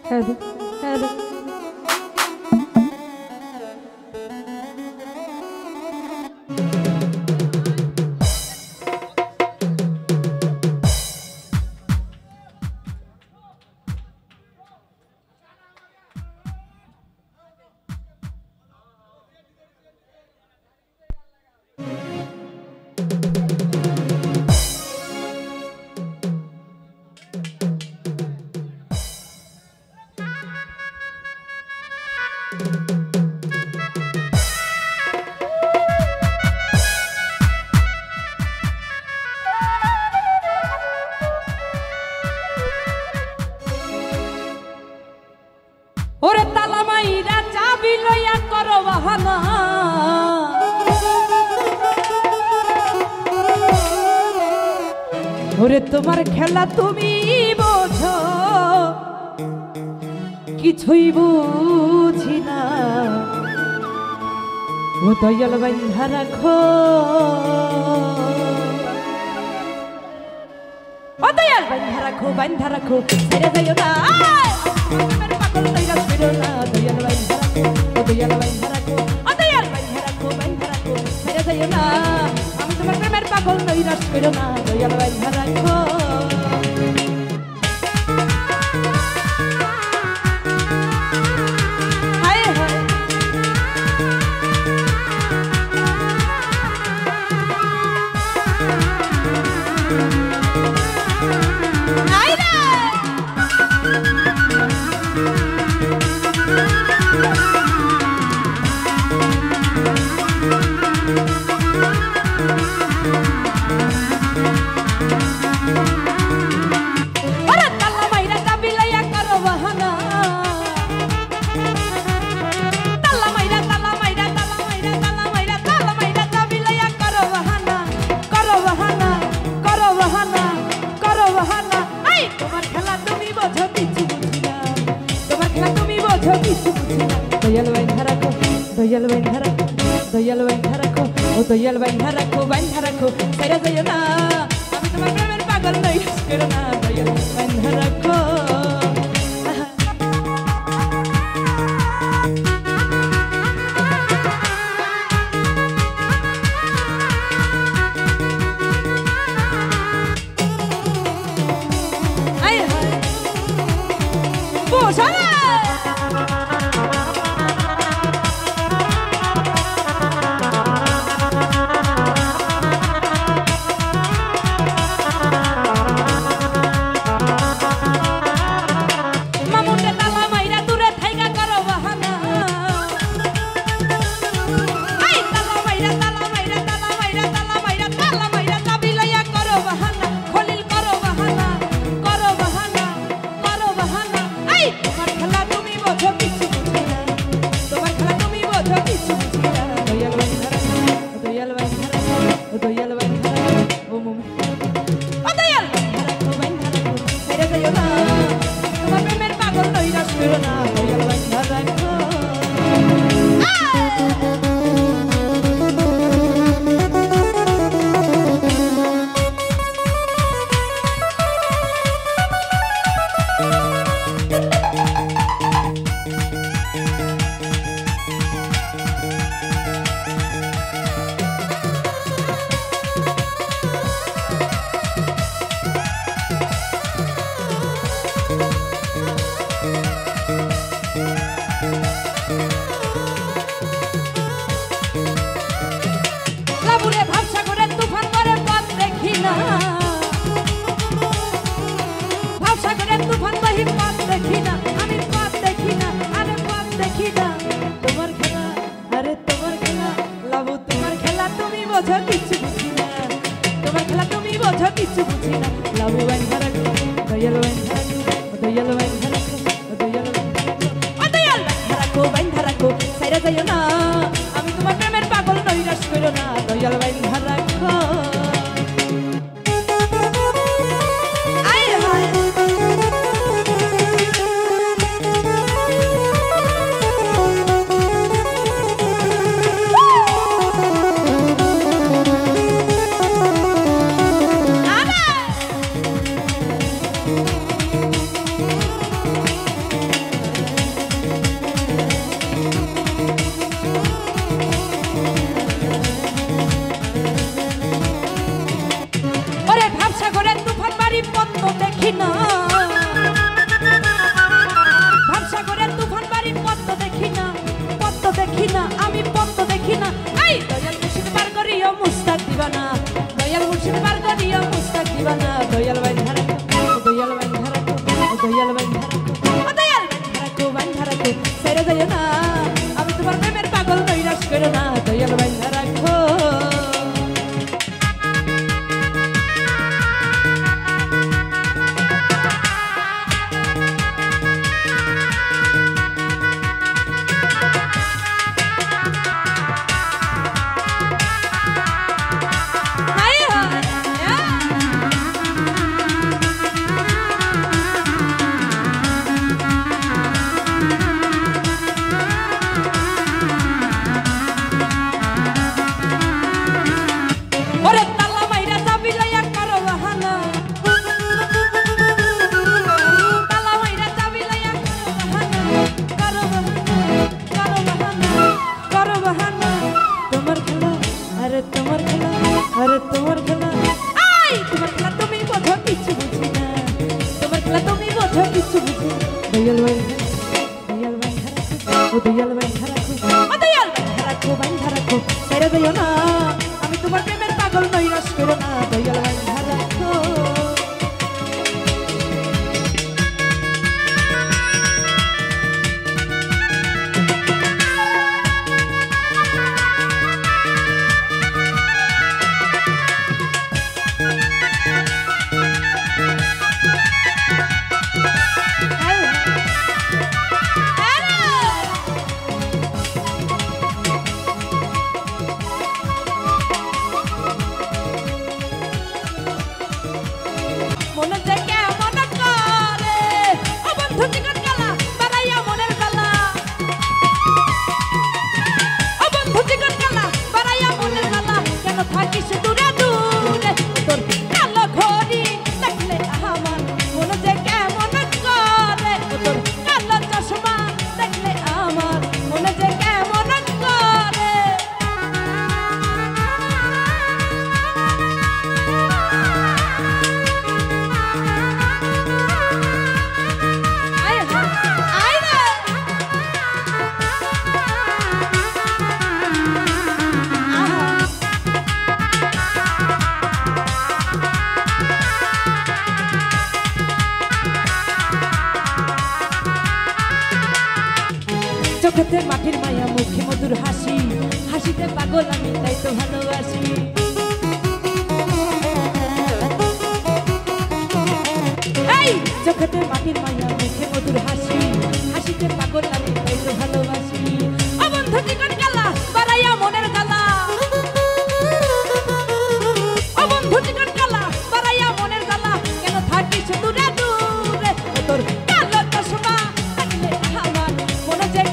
hello hello ওরে তালা মাইরা চাবি লইয়া করো বাহানা ওরে তোমার খেলা তুমি বোঝো কিছুই বুঝি না ও দয়াল বান্ধা রাখো ও দয়াল বান্ধা রাখো ছেড়ে যাইও না পাগল তৈরা ছেড়ো না দয়াল বান্ধা রাখো ও দয়াল বান্ধা রাখো ও দয়াল বান্ধা রাখো ছেড়ে যাইও না আমি তোমার প্রেমের পাগল তৈরা ছেড়ো না দয়াল বান্ধা রাখো দয়াল বান্ধা রাখো ও দয়াল বান্ধা রাখো ছেড়ে যাইও না আমি তোমার প্রেমের পাগল নই ছেড়ো না দয়াল বান্ধা রাখো আমি তোমার প্রেমের পাগল নৈরাশ করো না দয়াল বান্ধা রাখো দেখি না ভাবসাগরের তুফান বাড়ির পদ্ম দেখি না আমি পদ্ম দেখি না এই দয়াল মুর্শিদ বার করিও মুস্তাক দিবানা দয়াল মুর্শিদ বার করিও মুস্তাক দিবানা দয়াল বাইন ধারা দয়াল বাইন ধারা দয়াল বাইন ধারা দয়াল বাইন ধারা ছেড়ে যাইও না আমি তোমার প্রেমের পাগল নৈরাশ করো না দয়াল বাইন ধারা আমি তোমার প্রেমের পাগল নৈরাশ করো না দয়াল বাইন ধারা চোখেতে মাটির মায়া মুখে মধুর হাসি হাসিতে পাগল আমি তাই তো ভালোবাসি এই চোখেতে মাটির মায়া মুখে মধুর হাসি হাসিতে পাগল আমি তাই তো ভালোবাসি ও বন্ধু চিকন কালা বাড়াইয়া মনের গালা ও বন্ধু চিকন কালা বাড়াইয়া মনের গালা কেন থাকিস দূরে দূরে তোর কালো চশমা থাকলে আমার মনে যে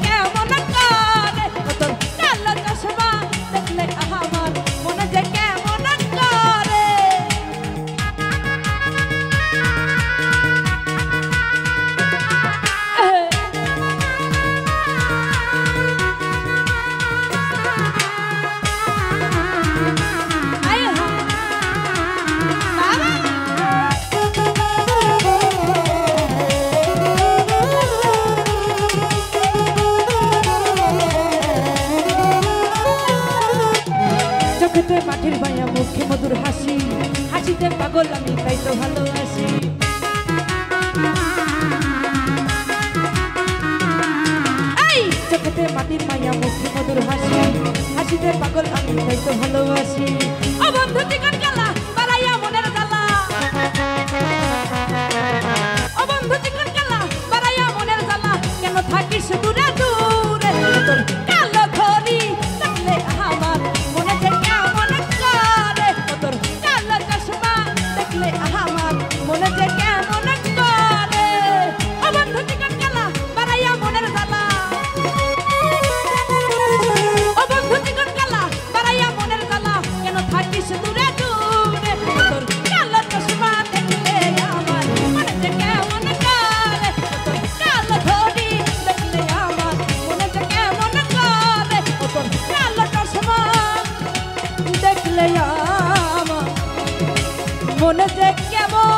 মাটির মায়া মুখে মধুর হাসি হাসিতে পাগল আমি তাই তো ভালোবাসি এই চোখেতে মাটির মায়া মুখে মধুর হাসি হাসিতে পাগল আমি তাই তো ভালোবাসি ও বন্ধু চিকন কালা বাড়াইয়া মনের গালা ও বন্ধু চিকন কালা বাড়াইয়া মনের গালা কেন থাকিস দূরে দূরে তোর কালো ঘড়ি থাকলে আমার মনে যে মনে যে কেমন করে ও বন্ধু চিকন কালা বাড়াইয়া মনের গালা ও বন্ধু চিকন কালা বাড়াইয়া মনের গালা কেন থাকিস দূরে দূরে তোর কালো চশমা দেখলে আমার মনে যে কেমন করে তোর কালো ঘড়ি দেখলে আমার মনে যে কেমন করে তোর কালো চশমা দেখলে আমার মনে যে কেমন